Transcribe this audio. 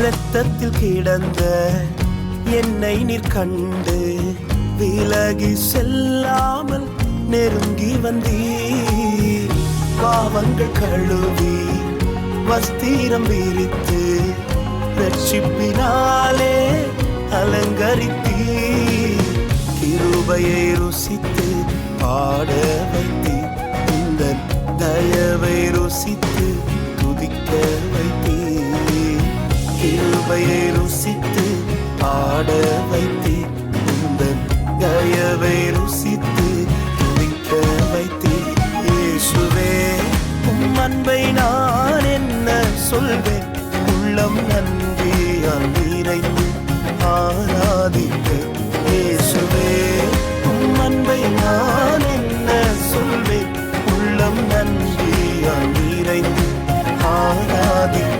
இரத்தத்தில் கிடந்த என்னை நீர் கண்டு விலகி செல்லாமல் நெருங்கி வந்தீர். பாவங்கள் கழுவி வஸ்திரம் விரித்து ரட்சிப்பினாலே அலங்கரித்தீர். கிருபையை ருசித்து பாட வைத்தீர். இந்த தயவை ருசித்து துதிக்க வைத்தீர். கிருபையை ருசித்து பாட வைத்தீர். இந்த தயவை ருசித்து துதிக்க வைத்தீர். இயேசுவே, உம் அன்பை நான் என்ன சொல்வேன்? உள்ளம் நன்றியால் நிறைந்து ஆராதிக்க. இயேசுவே, உம் அன்பை நான் என்ன சொல்வேன்? உள்ளம் நன்றியால் நிறைந்து ஆராதிக்க.